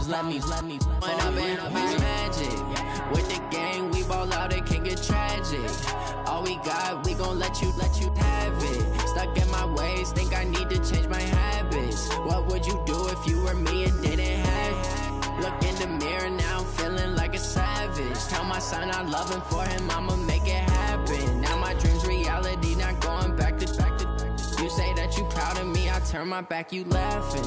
let me. When I've been up in magic. With the gang, we ball out, it can get tragic. All we got, we gon' let you have it. Stuck in my ways, think I need to change my habits. What would you do if you were me and didn't have it? Look in the mirror, now I'm feeling like a savage. Tell my son I love him, for him I'ma make it happen. Now my dream's reality, not going back to. You say that you proud of me, I turn my back, you laughing.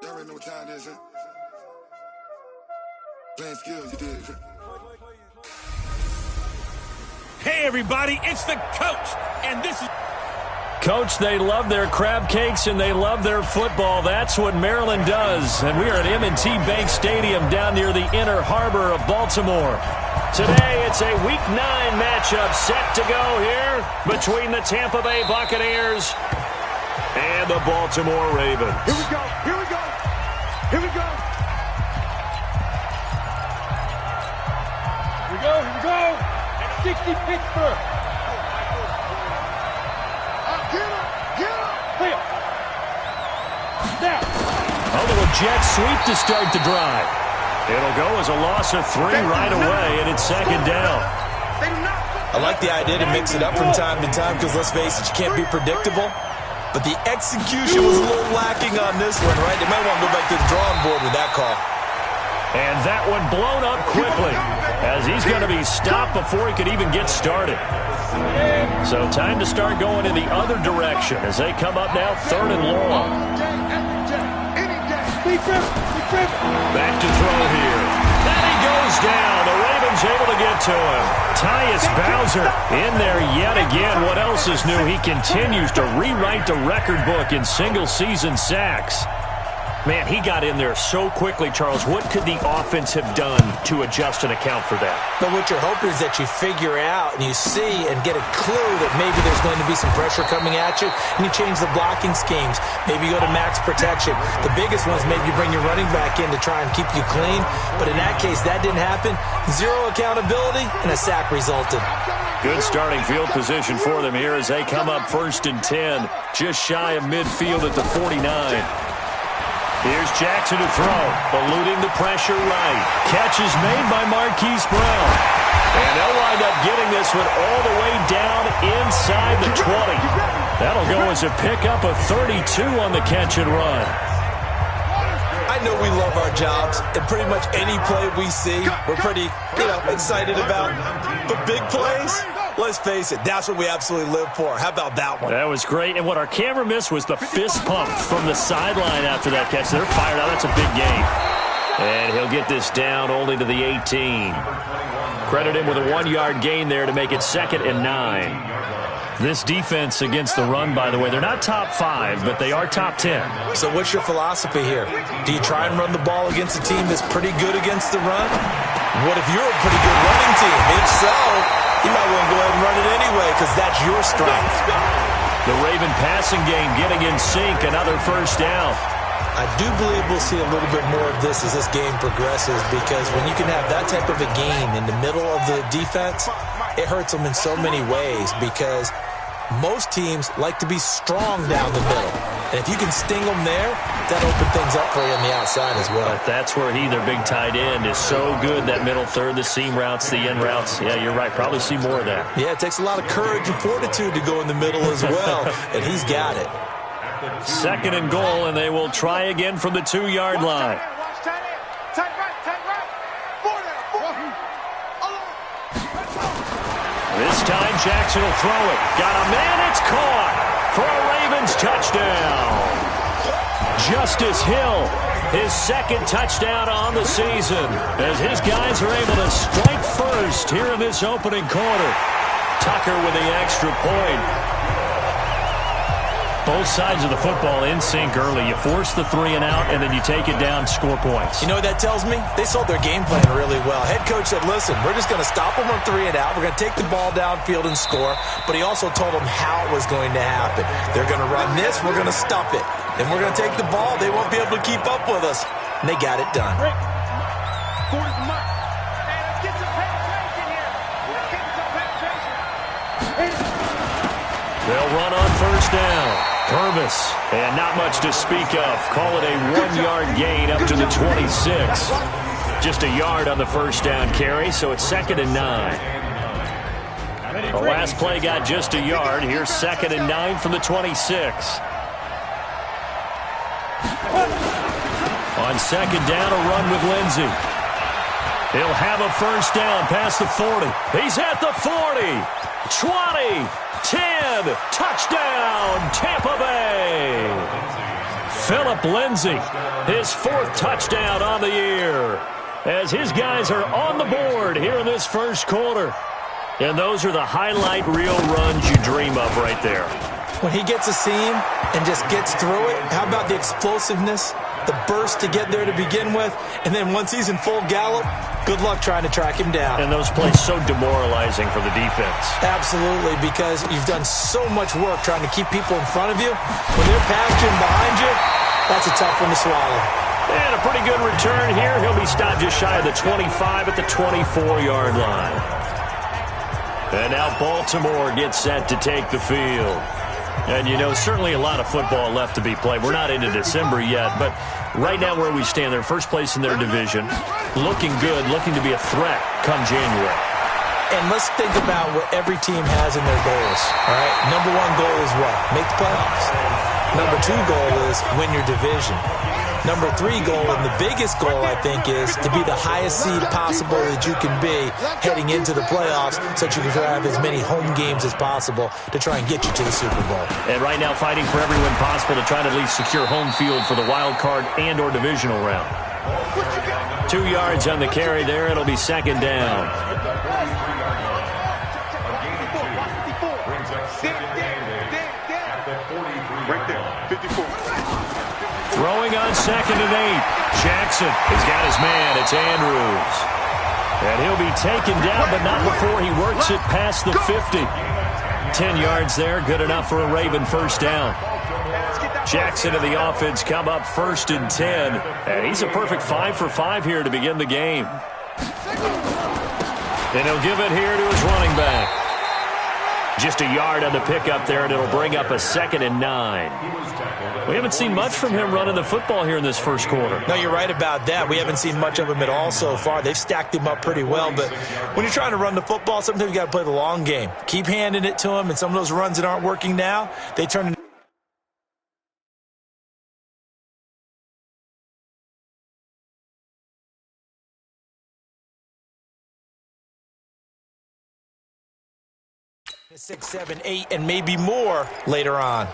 Y'all already know what time it is, huh? Playing skills, you did. Hey, everybody, it's the coach, and this is... Coach, they love their crab cakes and they love their football. That's what Maryland does. And we are at M&T Bank Stadium down near the Inner Harbor of Baltimore. Today, it's a Week 9 matchup set to go here between the Tampa Bay Buccaneers and the Baltimore Ravens. Here we go. Here we go. Here we go. Here we go. Here we go. At 60 Pittsburgh. Get up. Get up. Clear. Now. A little jet sweep to start the drive. It'll go as a loss of 3 right away, and it's second down. I like the idea to mix it up from time to time because, let's face it, you can't be predictable. But the execution was a little lacking on this one, right? They might want to go back to the drawing board with that call. And that one blown up quickly as he's going to be stopped before he could even get started. So time to start going in the other direction as they come up now 3rd and long. Back to throw here. And he goes down. The Ravens able to get to him. Tyus Bowser in there yet again. What else is new? He continues to rewrite the record book in single-season sacks. Man, he got in there so quickly, Charles. What could the offense have done to adjust and account for that? But what you're hoping is that you figure out and you see and get a clue that maybe there's going to be some pressure coming at you, and you change the blocking schemes. Maybe you go to max protection. The biggest one's maybe you bring your running back in to try and keep you clean. But in that case, that didn't happen. 0 accountability, and a sack resulted. Good starting field position for them here as they come up 1st and 10, just shy of midfield at the 49. Here's Jackson to throw, eluding the pressure right. Catch is made by Marquise Brown. And they'll wind up getting this one all the way down inside the 20. That'll go as a pickup of 32 on the catch and run. I know we love our jobs, and pretty much any play we see, we're pretty, excited about. But big plays, let's face it, that's what we absolutely live for. How about that one? That was great. And what our camera missed was the fist pump from the sideline after that catch. They're fired out. That's a big gain. And he'll get this down only to the 18. Credit him with a 1-yard gain there to make it 2nd and 9. This defense against the run, by the way, they're not top 5, but they are top 10. So what's your philosophy here? Do you try and run the ball against a team that's pretty good against the run? What if you're a pretty good running team? If so, you might want to go ahead and run it anyway because that's your strength. The Raven passing game getting in sync, another 1st down. I do believe we'll see a little bit more of this as this game progresses because when you can have that type of a gain in the middle of the defense, it hurts them in so many ways because most teams like to be strong down the middle. And if you can sting them there, that opens things up for you on the outside as well. But that's where their big tight end, is so good, that middle third, the seam routes, the end routes. Yeah, you're right. Probably see more of that. Yeah, it takes a lot of courage and fortitude to go in the middle as well, and he's got it. 2nd and goal, and they will try again from the 2-yard line. This time Jackson will throw it. Got a man, it's caught for a Ravens touchdown. Justice Hill, his 2nd touchdown on the season, as his guys are able to strike first here in this opening quarter. Tucker with the extra point. Both sides of the football in sync early. You force the 3 and out, and then you take it down, score points. You know what that tells me? They sold their game plan really well. Head coach said, listen, we're just going to stop them on 3 and out. We're going to take the ball downfield and score. But he also told them how it was going to happen. They're going to run this. We're going to stop it. Then we're going to take the ball. They won't be able to keep up with us. And they got it done. They'll run on first down. Purvis, and not much to speak of. Call it a 1-yard gain up to the 26. Just a yard on the first down carry, so it's 2nd and 9. The last play got just a yard. Here's 2nd and 9 from the 26. On 2nd down, a run with Lindsey. He'll have a first down past the 40. He's at the 40, 20, 10, touchdown, Tampa Bay. Phillip Lindsay, his 4th touchdown on the year, as his guys are on the board here in this first quarter. And those are the highlight reel runs you dream of right there. When he gets a seam and just gets through it, how about the explosiveness, the burst to get there to begin with, and then once he's in full gallop, good luck trying to track him down. And those plays so demoralizing for the defense. Absolutely, because you've done so much work trying to keep people in front of you. When they're past you and behind you, that's a tough one to swallow. And a pretty good return here. He'll be stopped just shy of the 25 at the 24-yard line. And now Baltimore gets set to take the field. And, you know, certainly a lot of football left to be played. We're not into December yet, but right now where we stand, they're first place in their division, looking good, looking to be a threat come January. And let's think about what every team has in their goals, all right? Number 1 goal is what? Make the playoffs. Number 2 goal is win your division. Number 3 goal, and the biggest goal, I think, is to be the highest seed possible that you can be heading into the playoffs so that you can have as many home games as possible to try and get you to the Super Bowl. And right now fighting for every win possible to try to at least secure home field for the wild card and or divisional round. 2 yards on the carry there. It'll be 2nd down. Right there, 54. Throwing on 2nd and 8. Jackson has got his man. It's Andrews. And he'll be taken down, but not before he works it past the 50. 10 yards there, good enough for a Raven first down. Jackson and the offense come up 1st and 10. And he's a perfect 5 for 5 here to begin the game. And he'll give it here to his running back. Just a yard on the pickup there, and it'll bring up a 2nd and 9. We haven't seen much from him running the football here in this first quarter. No, you're right about that. We haven't seen much of him at all so far. They've stacked him up pretty well, but when you're trying to run the football, sometimes you got to play the long game. Keep handing it to him, and some of those runs that aren't working now, they turn into a 6, 7, 8, and maybe more later on.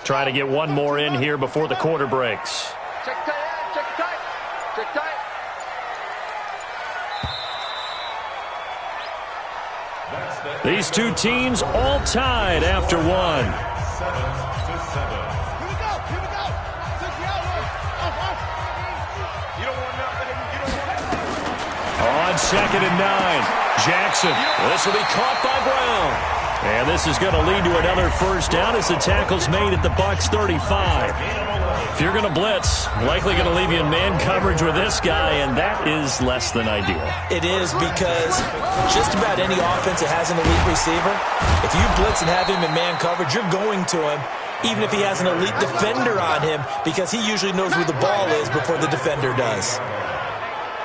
Trying to get one more in here before the quarter breaks. Check tight, check tight, check tight. These two teams all tied after one. On 2nd and 9, Jackson. This will be caught by Brown. And this is going to lead to another first down as the tackle's made at the Bucs 35. If you're going to blitz, likely going to leave you in man coverage with this guy, and that is less than ideal. It is, because just about any offense that has an elite receiver, if you blitz and have him in man coverage, you're going to him, even if he has an elite defender on him, because he usually knows where the ball is before the defender does.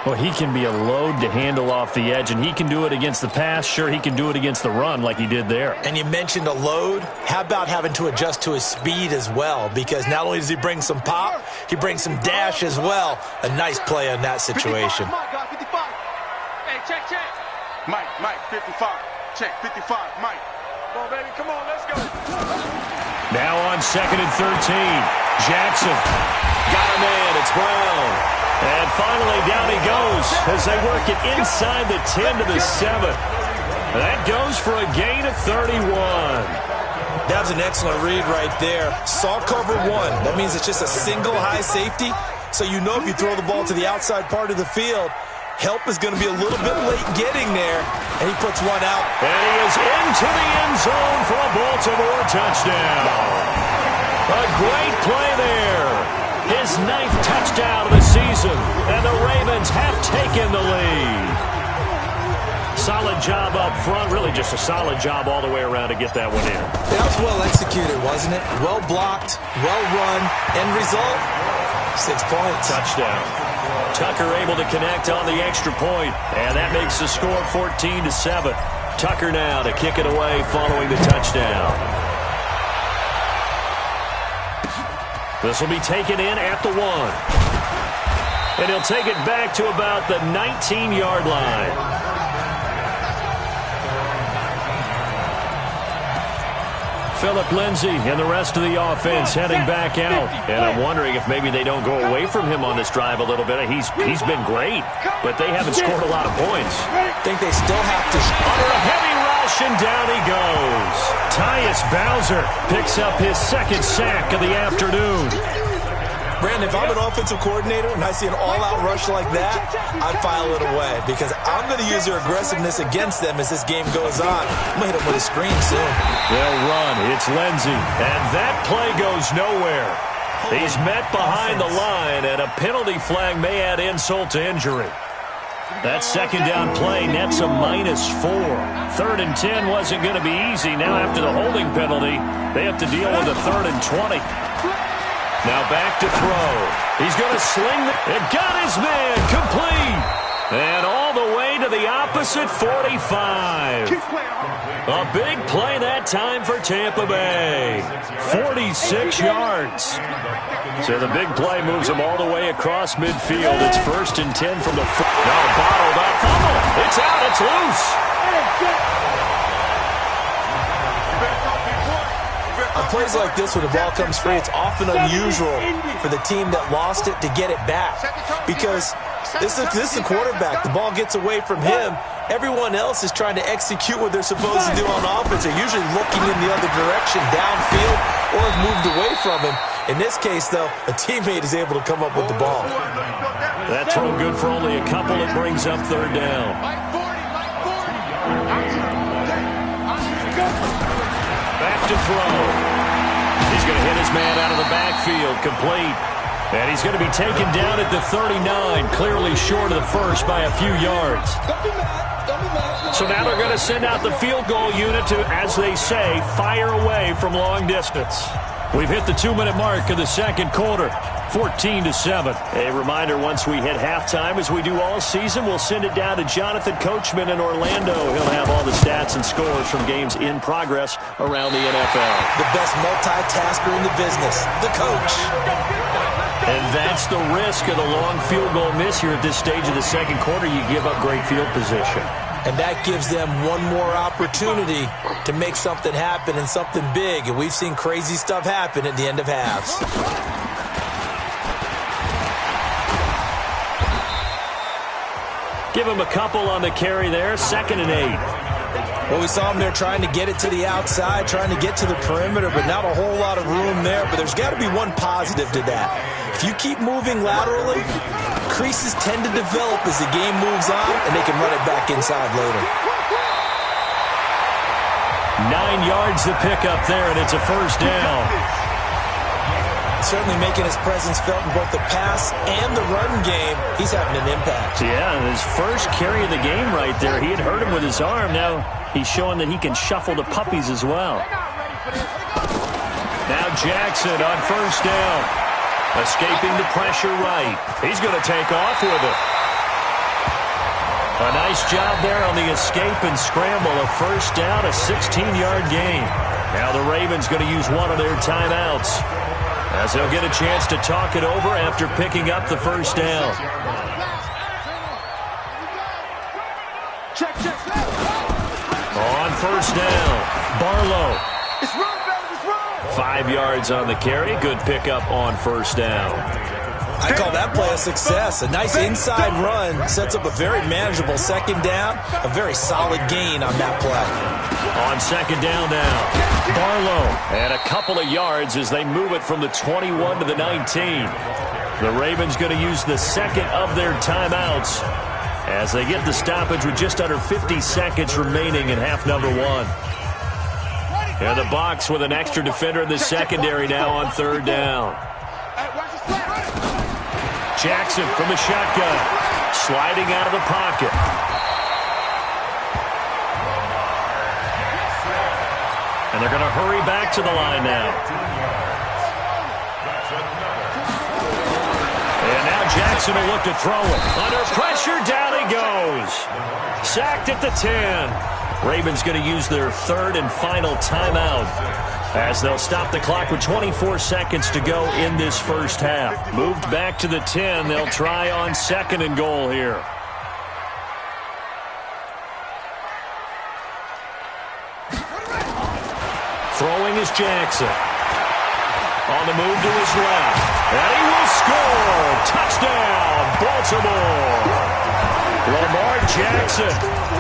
Well, he can be a load to handle off the edge, and he can do it against the pass. Sure, he can do it against the run like he did there. And you mentioned a load. How about having to adjust to his speed as well? Because not only does he bring some pop, he brings some dash as well. A nice play in that situation. 55. Hey, check. Mike, 55. Check, 55, Mike. Come on, baby, come on, let's go. Now on 2nd and 13, Jackson got a man. It's Brown. And finally, down he goes. as they work it inside the 10 to the 7. That goes for a gain of 31. That was an excellent read right there. Saw cover one. That means it's just a single high safety. So you know if you throw the ball to the outside part of the field, help is going to be a little bit late getting there. And he puts one out. And he is into the end zone for a Baltimore touchdown. A great play there. His 9th touchdown of the season. And the Ravens have taken the lead. Solid job up front. Really just a solid job all the way around to get that one in. That was well executed, wasn't it? Well blocked, well run. End result, 6 points. Touchdown. Tucker able to connect on the extra point, and that makes the score 14 to 7. Tucker now to kick it away following the touchdown. This will be taken in at the 1. And he'll take it back to about the 19-yard line. Philip Lindsay and the rest of the offense heading back out. And I'm wondering if maybe they don't go away from him on this drive a little bit. He's been great, but they haven't scored a lot of points. I think they still have to. Under a heavy rush, and down he goes. Tyus Bowser picks up his 2nd sack of the afternoon. Brandon, if I'm an offensive coordinator and I see an all-out rush like that, I file it away because I'm going to use their aggressiveness against them as this game goes on. I'm going to hit them with a screen soon. They'll run. It's Lindsay. And that play goes nowhere. He's met behind the line, and a penalty flag may add insult to injury. That 2nd down play nets a -4. 3rd and 10 wasn't going to be easy. Now after the holding penalty, they have to deal with a 3rd and 20. Now back to throw. He's going to sling it. Got his man complete. And all the way to the opposite 45. A big play that time for Tampa Bay. 46 yards. So the big play moves him all the way across midfield. It's 1st and 10 from the now bottled up. Fumble. It's out. It's loose. On plays like this where the ball comes free, it's often unusual for the team that lost it to get it back. Because this is the quarterback. The ball gets away from him. Everyone else is trying to execute what they're supposed to do on offense. They're usually looking in the other direction, downfield, or have moved away from him. In this case, though, a teammate is able to come up with the ball. That throw good for only a couple. It brings up 3rd down. Back to throw. He's going to hit his man out of the backfield. Complete. And he's going to be taken down at the 39, clearly short of the first by a few yards. So now they're going to send out the field goal unit to, as they say, fire away from long distance. We've hit the 2-minute mark of the 2nd quarter, 14-7. A reminder, once we hit halftime, as we do all season, we'll send it down to Jonathan Coachman in Orlando. He'll have all the stats and scores from games in progress around the NFL. The best multitasker in the business, the coach. And that's the risk of the long field goal miss here at this stage of the 2nd quarter. You give up great field position. And that gives them one more opportunity to make something happen and something big. And we've seen crazy stuff happen at the end of halves. Give him a couple on the carry there. 2nd and 8. Well, we saw him there trying to get it to the outside, trying to get to the perimeter, but not a whole lot of room there. But there's got to be one positive to that. If you keep moving laterally, creases tend to develop as the game moves on, and they can run it back inside later. 9 yards to pick up there, and it's a 1st down. Certainly making his presence felt in both the pass and the run game. He's having an impact. Yeah, his first carry of the game right there. He had hurt him with his arm. Now he's showing that he can shuffle the puppies as well. Now Jackson on 1st down. Escaping the pressure right. He's going to take off with it. A nice job there on the escape and scramble. A 1st down, a 16-yard gain. Now the Ravens going to use one of their timeouts, as they'll get a chance to talk it over after picking up the 1st down. On 1st down, Barlow. 5 5 yards on the carry. Good pickup on 1st down. I call that play a success. A nice inside run sets up a very manageable second down, a very solid gain on that play. On second down now, Barlow, and a couple of yards as they move it from the 21 to the 19. The Ravens going to use the second of their timeouts as they get the stoppage with just under 50 seconds remaining in half number one. And the Bucs with an extra defender in the secondary now on third down. Jackson from the shotgun, sliding out of the pocket. And they're going to hurry back to the line now. And now Jackson will look to throw it. Under pressure, down he goes. Sacked at the 10. Ravens going to use their third and final timeout as they'll stop the clock with 24 seconds to go in this first half. Moved back to the 10. They'll try on second and goal here. Throwing is Jackson. On the move to his left. And he will score. Touchdown, Baltimore. Lamar Jackson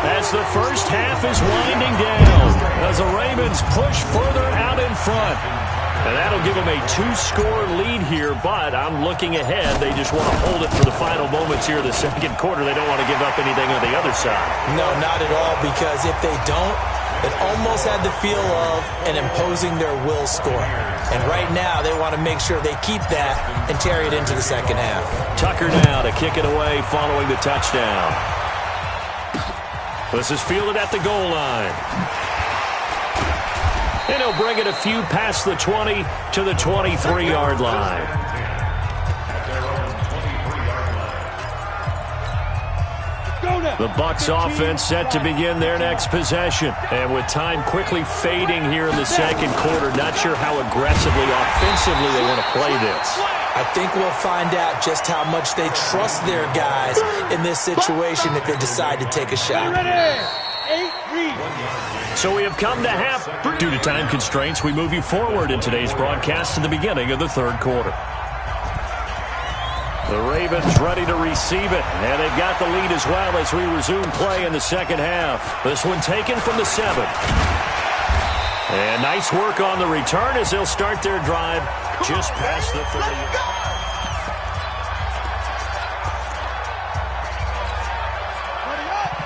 as the first half is winding down as the Ravens push further out in front. And that'll give them a 2-score lead here, but I'm looking ahead. They just want to hold it for the final moments here of the second quarter. They don't want to give up anything on the other side. No, not at all, because if they don't, it almost had the feel of an imposing their will score. And right now, they want to make sure they keep that and carry it into the second half. Tucker now to kick it away following the touchdown. This is fielded at the goal line. And he'll bring it a few past the 20 to the 23-yard line. The Bucs offense set to begin their next possession. And with time quickly fading here in the second quarter, not sure how aggressively, offensively they want to play this. I think we'll find out just how much they trust their guys in this situation if they decide to take a shot. So we have come to half. Due to time constraints, we move you forward in today's broadcast to the beginning of the third quarter. The Ravens ready to receive it, and they've got the lead as well as we resume play in the second half. This one taken from the 7. And nice work on the return as they'll start their drive just past the 30.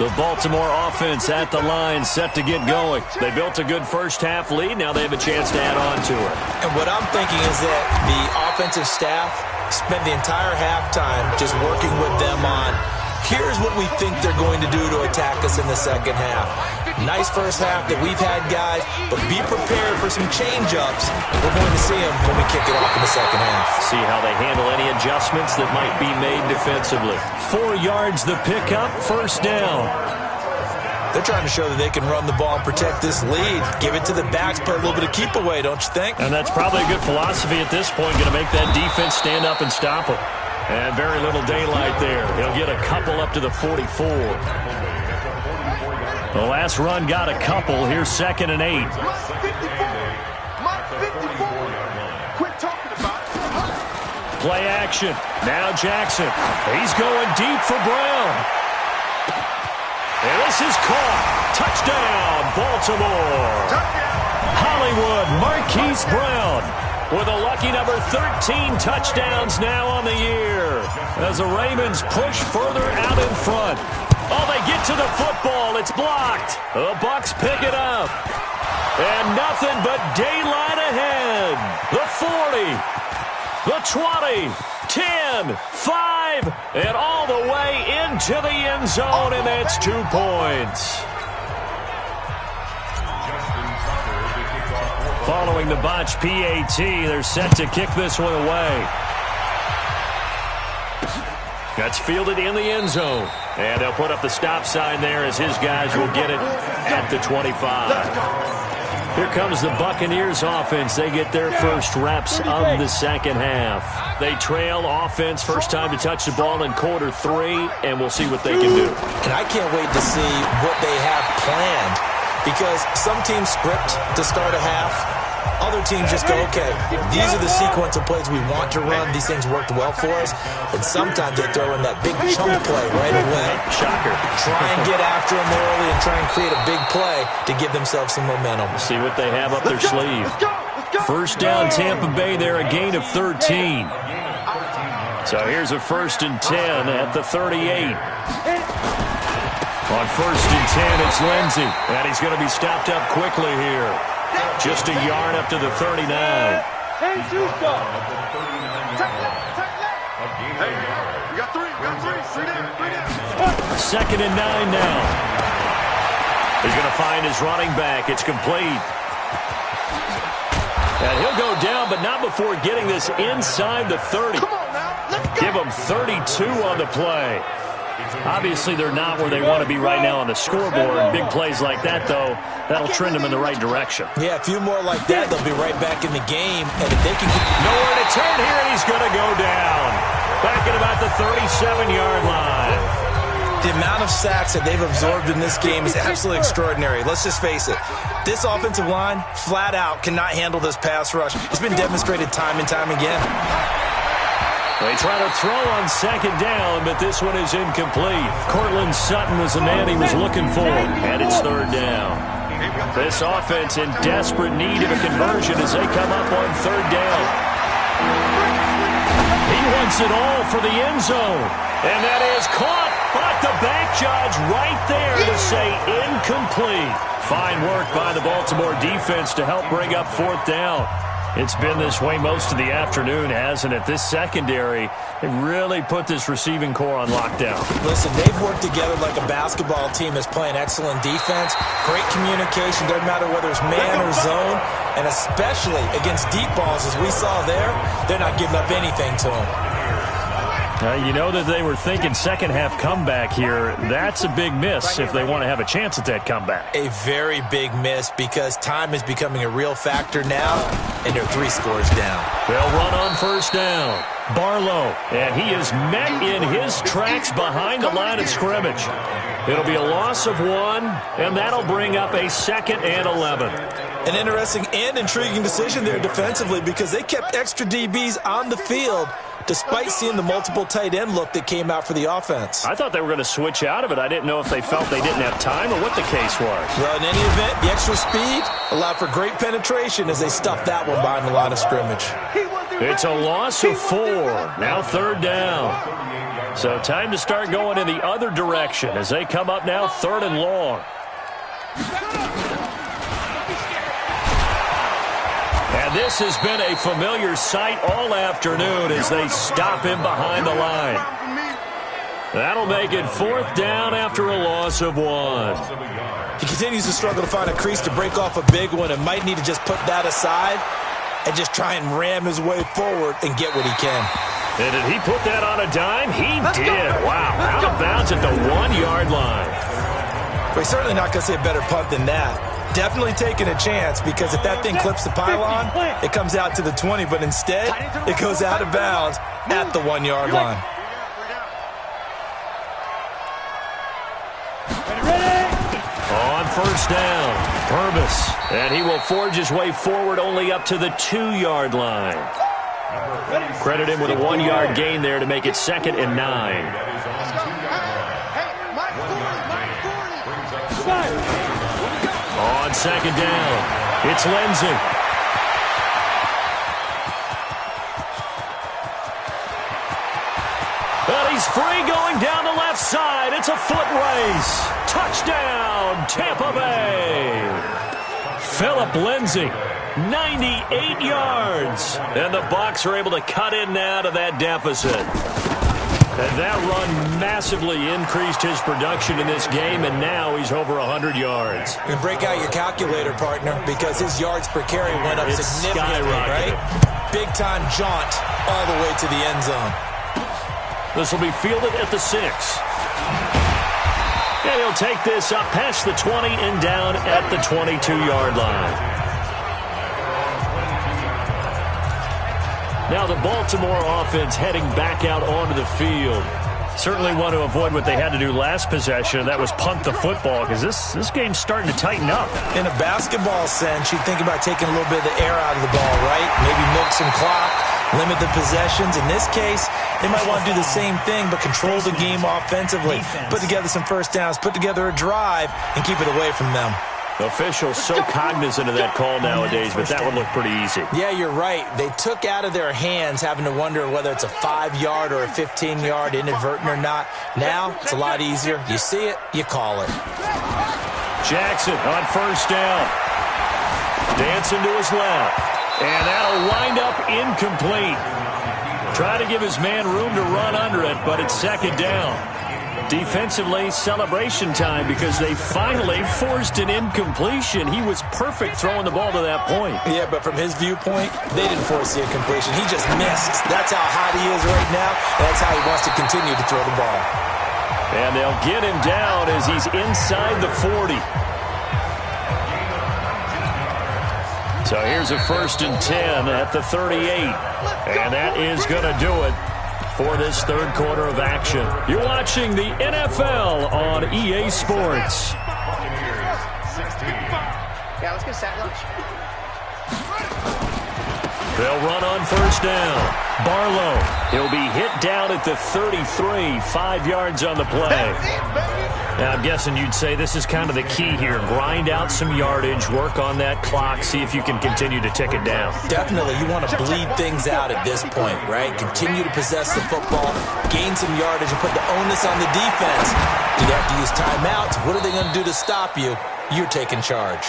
The Baltimore offense at the line, set to get going. They built a good first half lead. Now they have a chance to add on to it. And what I'm thinking is that the offensive staff spent the entire halftime just working with them on, here's what we think they're going to do to attack us in the second half. Nice first half that we've had, guys, but be prepared for some change-ups. We're going to see them when we kick it off in the second half. See how they handle any adjustments that might be made defensively. 4 yards the pickup, first down. They're trying to show that they can run the ball and protect this lead. Give it to the backs, play a little bit of keep away, don't you think? And that's probably a good philosophy at this point, going to make that defense stand up and stop them. And very little daylight there. He'll get a couple up to the 44. The last run got a couple. Here's 2nd and 8. Play action. Now Jackson. He's going deep for Brown. And this is caught. Touchdown, Baltimore. Hollywood Marquise Brown with a lucky number 13 touchdowns now on the year as the Ravens push further out in front. Oh, they get to the football. It's blocked. The Bucs pick it up. And nothing but daylight ahead. The 40, the 20, 10, 5, and all the way into the end zone, and that's 2 points. Following the botch PAT, they're set to kick this one away. That's fielded in the end zone. And they'll put up the stop sign there as his guys will get it at the 25. Here comes the Buccaneers offense. They get their first reps of the second half. They trail offense, first time to touch the ball in quarter 3, and we'll see what they can do. And I can't wait to see what they have planned, because some teams script to start a half, Other teams just go, okay, these are the sequence of plays we want to run. These things worked well for us. And sometimes they throw in that big chunk play right away. Shocker. Try and get after them early and try and create a big play to give themselves some momentum. See what they have up their sleeve. First down, Tampa Bay there, a gain of 13. So here's a 1st and 10 at the 38. On 1st and 10, it's Lindsey. And he's going to be stopped up quickly here. Just a yard up to the 39. Hey, we got three. Three down. 2nd and 9 now. He's going to find his running back. It's complete. And he'll go down, but not before getting this inside the 30. Come on now, let's go. Give them 32 on the play. Obviously, they're not where they want to be right now on the scoreboard. Big plays like that, though, that'll trend them in the right direction. Yeah, a few more like that, they'll be right back in the game. And if they can get nowhere to turn here, and he's going to go down. Back at about the 37-yard line. The amount of sacks that they've absorbed in this game is absolutely extraordinary. Let's just face it. This offensive line, flat out, cannot handle this pass rush. It's been demonstrated time and time again. They try to throw on 2nd down, but this one is incomplete. Cortland Sutton was the man he was looking for, and it's 3rd down. This offense in desperate need of a conversion as they come up on 3rd down. He wants it all for the end zone, and that is caught, but the back judge right there to say incomplete. Fine work by the Baltimore defense to help bring up 4th down. It's been this way most of the afternoon, hasn't it? This secondary, they really put this receiving core on lockdown. Listen, they've worked together like a basketball team that's playing excellent defense. Great communication, doesn't matter whether it's man or zone. And especially against deep balls, as we saw there, they're not giving up anything to them. You know that they were thinking second-half comeback here. That's a big miss if they want to have a chance at that comeback. A very big miss because time is becoming a real factor now, and they're 3 scores down. They'll run on 1st down. Barlow, and he is met in his tracks behind the line of scrimmage. It'll be a loss of 1, and that'll bring up a 2nd and 11. An interesting and intriguing decision there defensively because they kept extra DBs on the field despite seeing the multiple tight end look that came out for the offense. I thought they were going to switch out of it. I didn't know if they felt they didn't have time or what the case was. Well, in any event, the extra speed allowed for great penetration as they stuffed that one behind the line of scrimmage. It's a loss of 4. Now 3rd down. So time to start going in the other direction as they come up now 3rd and long. And this has been a familiar sight all afternoon as they stop him behind the line. That'll make it 4th down after a loss of 1. He continues to struggle to find a crease to break off a big one and might need to just put that aside and just try and ram his way forward and get what he can. And did he put that on a dime? He did. Wow. Out of bounds at the 1-yard line. We're certainly not going to say a better punt than that. Definitely taking a chance because if that thing clips the pylon, it comes out to the 20, but instead it goes out of bounds at the 1-yard line. On 1st down, Purvis, and he will forge his way forward only up to the 2-yard line. Credit him with a 1-yard gain there to make it 2nd and 9. On 2nd down, it's Lindsey. But he's free going down the left side. It's a foot race. Touchdown, Tampa Bay. Phillip Lindsey, 98 yards. And the Bucs are able to cut in now to that deficit. And that run massively increased his production in this game, and now he's over 100 yards. And break out your calculator, partner, because his yards per carry went up significantly, right? Big-time jaunt all the way to the end zone. This will be fielded at the 6. And he'll take this up past the 20 and down at the 22-yard line. Now the Baltimore offense heading back out onto the field. Certainly want to avoid what they had to do last possession. That was punt the football, because this game's starting to tighten up. In a basketball sense, you think about taking a little bit of the air out of the ball, right? Maybe milk some clock, limit the possessions. In this case, they might want to do the same thing, but control the game offensively. Put together some first downs, put together a drive, and keep it away from them. Officials so cognizant of that call nowadays, but that would look pretty easy. Yeah, you're right. They took out of their hands having to wonder whether it's a 5-yard or a 15-yard, inadvertent or not. Now, it's a lot easier. You see it, you call it. Jackson on first down. Dancing to his left. And that'll wind up incomplete. Try to give his man room to run under it, but it's second down. Defensively, celebration time because they finally forced an incompletion. He was perfect throwing the ball to that point. Yeah, but from his viewpoint, they didn't force the incompletion. He just missed. That's how hot he is right now. That's how he wants to continue to throw the ball. And they'll get him down as he's inside the 40. So here's a 1st and 10 at the 38. And that is going to do it for this third quarter of action. You're watching the NFL on EA Sports. Yeah, let's get sack lunch. They'll run on first down. Barlow, he'll be hit down at the 33, 5 yards on the play. Now, I'm guessing you'd say this is kind of the key here. Grind out some yardage, work on that clock, see if you can continue to tick it down. Definitely, you want to bleed things out at this point, right? Continue to possess the football, gain some yardage, and put the onus on the defense. Do they have to use timeouts? What are they going to do to stop you? You're taking charge.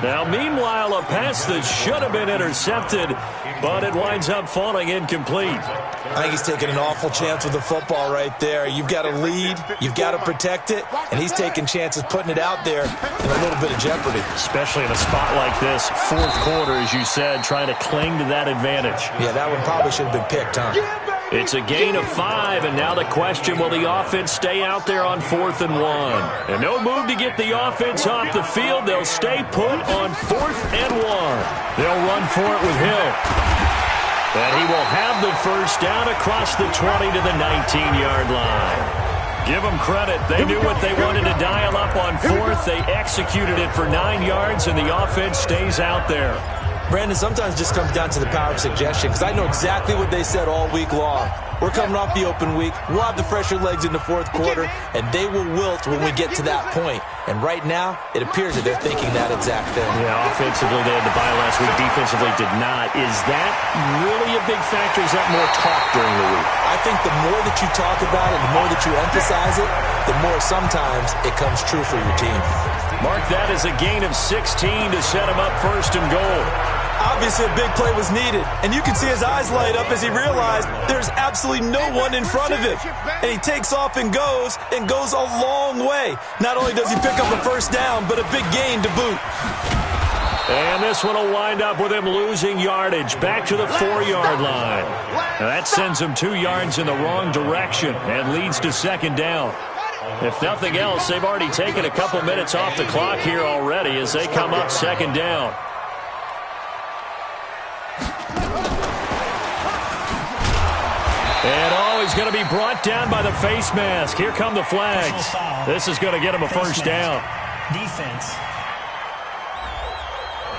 Now, meanwhile, a pass that should have been intercepted, but it winds up falling incomplete. I think he's taking an awful chance with the football right there. You've got to lead, you've got to protect it, and he's taking chances putting it out there in a little bit of jeopardy. Especially in a spot like this, fourth quarter, as you said, trying to cling to that advantage. Yeah, that one probably should have been picked, huh? It's a gain of 5, and now the question, will the offense stay out there on 4th and 1? And no move to get the offense off the field. They'll stay put on 4th and 1. They'll run for it with Hill. And he will have the first down across the 20 to the 19-yard line. Give them credit. They knew what they wanted to dial up on 4th. They executed it for 9 yards, and the offense stays out there. Brandon, sometimes it just comes down to the power of suggestion, because I know exactly what they said all week long. We're coming off the open week. We'll have the fresher legs in the fourth quarter, and they will wilt when we get to that point. And right now, it appears that they're thinking that exact thing. Yeah, offensively, they had to bye last week. Defensively, did not. Is that really a big factor? Is that more talk during the week? I think the more that you talk about it, the more that you emphasize it, the more sometimes it comes true for your team. Mark that as a gain of 16 to set him up 1st and goal. Obviously, a big play was needed, and you can see his eyes light up as he realized there's absolutely no one in front of him. And he takes off and goes a long way. Not only does he pick up a first down, but a big gain to boot. And this one will wind up with him losing yardage back to the 4-yard line. Now that sends him 2 yards in the wrong direction and leads to second down. If nothing else, they've already taken a couple minutes off the clock here already as they come up second down. And he's going to be brought down by the face mask. Here come the flags. This is going to get him a first down. Defense.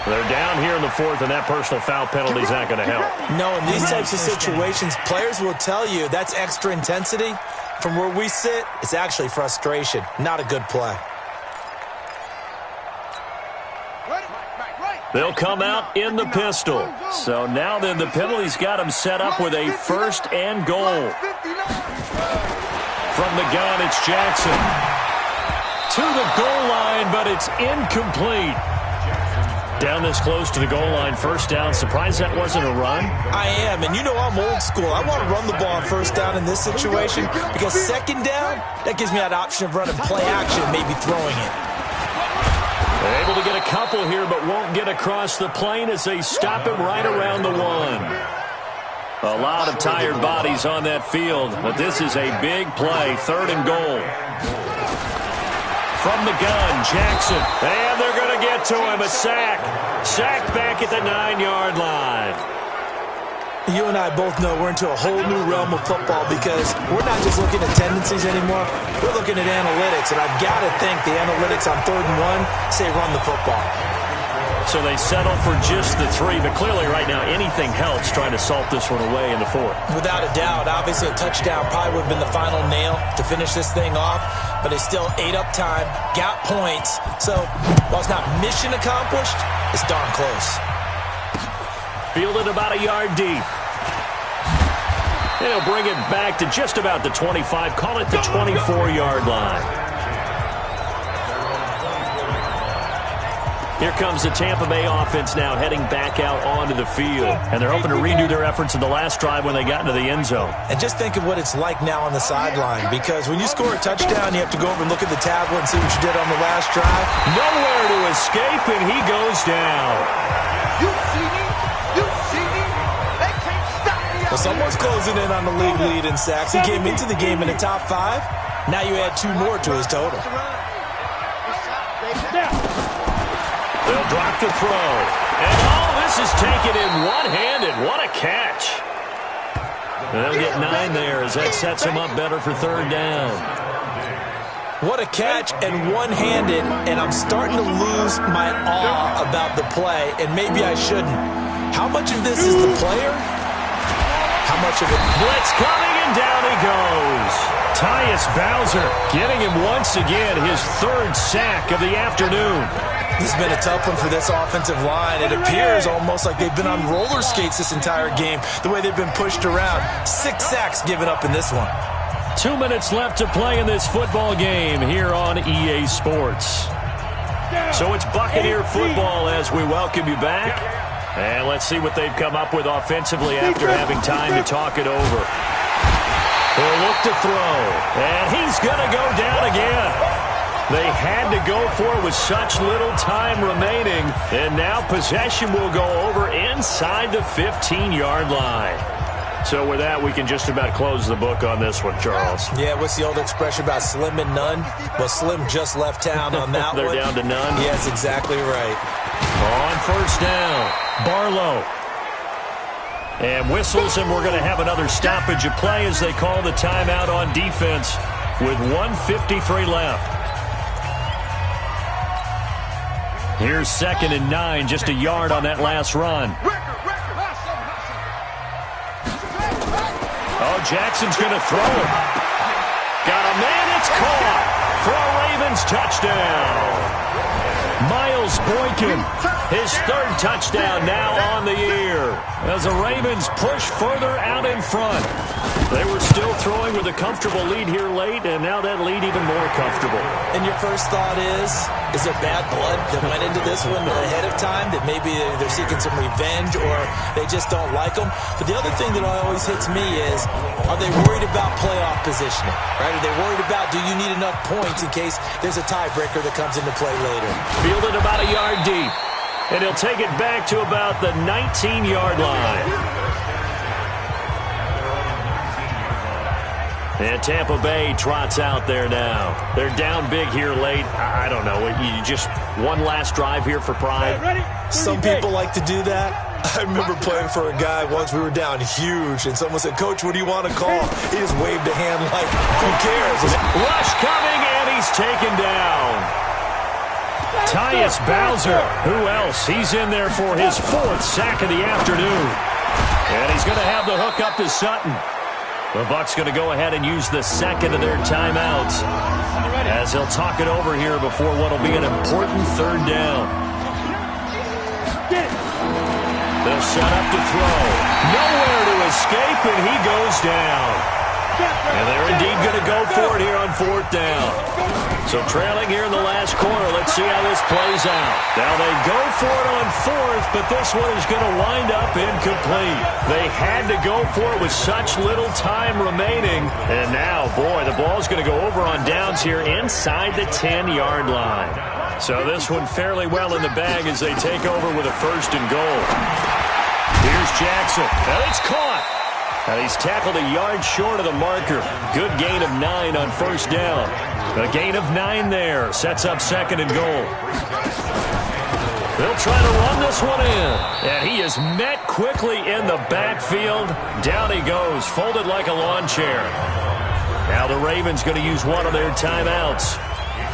They're down here in the 4th, and that personal foul penalty is not going to help. No, in these types of situations, players will tell you that's extra intensity. From where we sit, it's actually frustration. Not a good play. They'll come out in the pistol. So now then the penalty's got him set up with a 1st and goal. From the gun, it's Jackson. To the goal line, but it's incomplete. Down this close to the goal line, first down. Surprised that wasn't a run? I am, and you know I'm old school. I want to run the ball on first down in this situation because second down, that gives me that option of running play action, maybe throwing it. They're able to get a couple here, but won't get across the plane as they stop him right around the 1. A lot of tired bodies on that field, but this is a big play, 3rd and goal. From the gun, Jackson, and they're going to get to him, a sack. Sack back at the 9-yard line. You and I both know we're into a whole new realm of football because we're not just looking at tendencies anymore. We're looking at analytics, and I've got to think the analytics on 3rd and 1 say run the football. So they settle for just the 3, but clearly right now anything helps trying to salt this one away in the 4th. Without a doubt. Obviously a touchdown probably would have been the final nail to finish this thing off, but they still ate up time, got points. So while it's not mission accomplished, it's darn close. Fielded about a yard deep. They'll bring it back to just about the 25. Call it the 24-yard line. Here comes the Tampa Bay offense now heading back out onto the field. And they're hoping to redo their efforts in the last drive when they got into the end zone. And just think of what it's like now on the sideline, because when you score a touchdown, you have to go over and look at the tablet and see what you did on the last drive. Nowhere to escape, and he goes down. You see me? You see me? They can't stop me. Well, someone's closing in on the league lead in sacks. He came into the game in the top 5. Now you add 2 more to his total. They'll drop the throw. And this is taken in one-handed. What a catch. They'll get 9 there as that sets him up better for 3rd down. What a catch and one-handed, and I'm starting to lose my awe about the play, and maybe I shouldn't. How much of this is the player? How much of it? Blitz coming, and down he goes. Tyus Bowser getting him once again his 3rd sack of the afternoon. This has been a tough one for this offensive line. It appears almost like they've been on roller skates this entire game, the way they've been pushed around. 6 sacks given up in this one. 2 minutes left to play in this football game here on EA Sports. So it's Buccaneer football as we welcome you back. And let's see what they've come up with offensively after having time to talk it over. They'll look to throw, and he's going to go down again. They had to go for it with such little time remaining, and now possession will go over inside the 15-yard line. So with that, we can just about close the book on this one, Charles. Yeah, what's the old expression about slim and none? Well, Slim just left town on that They're one. down to none? Yes, exactly right. On 1st down, Barlow. And whistles, and we're going to have another stoppage of play as they call the timeout on defense with 1:53 left. Here's 2nd and 9, just a yard on that last run. Oh, Jackson's going to throw it. Got a man, it's caught for a Ravens touchdown. Miles Boykin, his 3rd touchdown now on the year as the Ravens push further out in front. They were still throwing with a comfortable lead here late, and now that lead even more comfortable. And your first thought is there bad blood that went into this one ahead of time, that maybe they're seeking some revenge or they just don't like them? But the other thing that always hits me is, are they worried about playoff positioning? Right? Are they worried about, do you need enough points in case there's a tiebreaker that comes into play later? Fielded about a yard deep, and he'll take it back to about the 19-yard line. And Tampa Bay trots out there now. They're down big here late. I don't know. You just one last drive here for pride. Some people like to do that. I remember playing for a guy once. We were down huge, and someone said, "Coach, what do you want to call?" He just waved a hand like, who cares? Rush coming, and he's taken down. Tyus Bowser. Who else? He's in there for his 4th sack of the afternoon. And he's going to have the hook up to Sutton. The Bucs going to go ahead and use the 2nd of their timeouts as they'll talk it over here before what will be an important 3rd down. They'll set up to throw. Nowhere to escape, and he goes down. And they're indeed going to go for it here on 4th down. So trailing here in the last quarter, let's see how this plays out. Now they go for it on 4th, but this one is going to wind up incomplete. They had to go for it with such little time remaining. And now, boy, the ball's going to go over on downs here inside the 10-yard line. So this one fairly well in the bag as they take over with a 1st and goal. Here's Jackson. And it's caught. And he's tackled a yard short of the marker. Good gain of 9 on 1st down. A gain of 9 there. Sets up 2nd and goal. They'll try to run this one in. And he is met quickly in the backfield. Down he goes, folded like a lawn chair. Now the Ravens going to use one of their timeouts.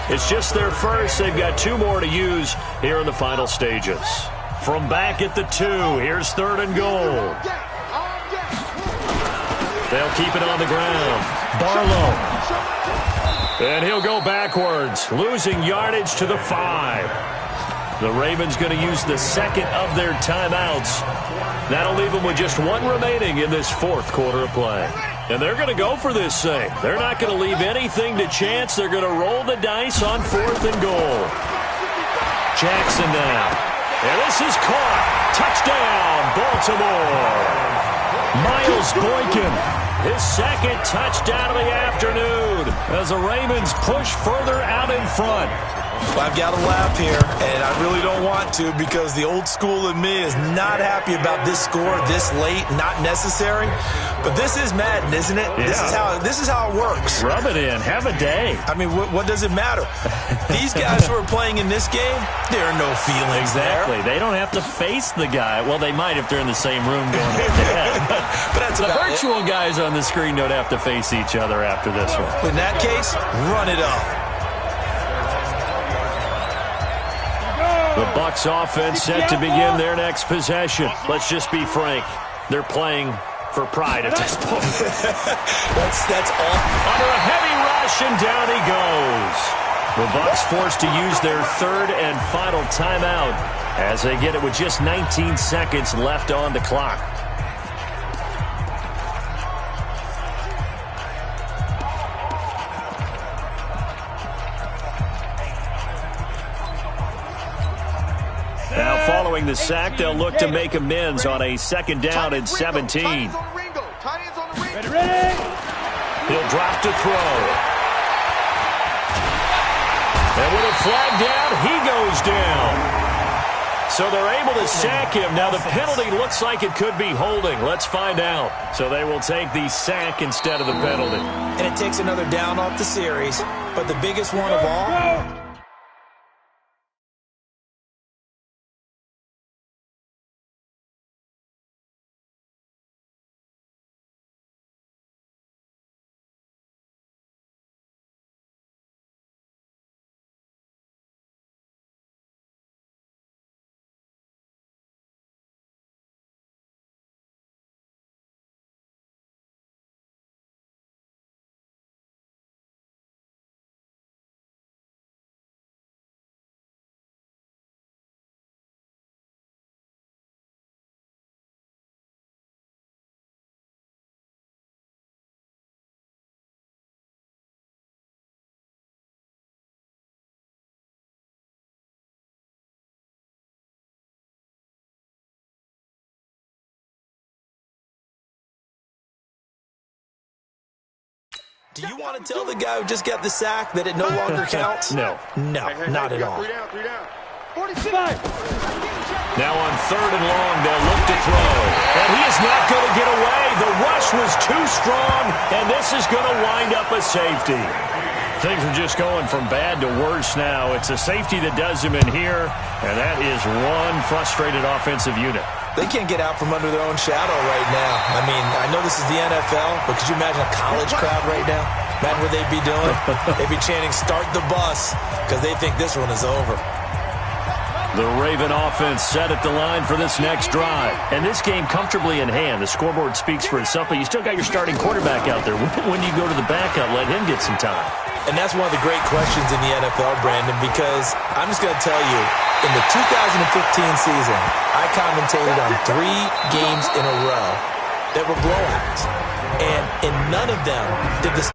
It's just their first. They've got 2 more to use here in the final stages. From back at the 2, here's 3rd and goal. They'll keep it on the ground. Barlow. And he'll go backwards, losing yardage to the 5. The Ravens going to use the second of their timeouts. That'll leave them with just 1 remaining in this 4th quarter of play. And they're going to go for this thing. They're not going to leave anything to chance. They're going to roll the dice on 4th and goal. Jackson now. And this is caught. Touchdown, Baltimore. Miles Boykin, his 2nd touchdown of the afternoon as the Ravens push further out in front. Well, I've got to laugh here, and I really don't want to because the old school in me is not happy about this score this late, not necessary. But this is Madden, isn't it? Yeah. This is how it works. Rub it in. Have a day. I mean, what does it matter? These guys who are playing in this game, there are no feelings exactly. there. They don't have to face the guy. Well, they might if they're in the same room going head-to-head. But that's the virtual guys on the screen don't have to face each other after this one. In that case, run it up. The Bucs offense set to begin their next possession. Let's just be frank. They're playing for pride at this point. that's all. Under a heavy rush, and down he goes. The Bucs forced to use their 3rd and final timeout as they get it with just 19 seconds left on the clock. Now following the sack, they'll look to make amends on a 2nd down and 17. He'll drop to throw. And with a flag down, he goes down. So they're able to sack him. Now the penalty looks like it could be holding. Let's find out. So they will take the sack instead of the penalty. And it takes another down off the series. But the biggest one of all... Do you want to tell the guy who just got the sack that it no longer counts? No. No, not at all. 45. Now on 3rd and long, they'll look to throw. And he is not going to get away. The rush was too strong, and this is going to wind up a safety. Things are just going from bad to worse now. It's a safety that does him in here, and that is one frustrated offensive unit. They can't get out from under their own shadow right now. I mean, I know this is the NFL, but could you imagine a college crowd right now? Imagine what they'd be doing. They'd be chanting, "Start the bus," because they think this one is over. The Raven offense set at the line for this next drive. And this game comfortably in hand. The scoreboard speaks for itself, but you still got your starting quarterback out there. When you go to the backup, let him get some time. And that's one of the great questions in the NFL, Brandon, because I'm just going to tell you, in the 2015 season, I commentated on 3 games in a row that were blowouts. And in none of them did the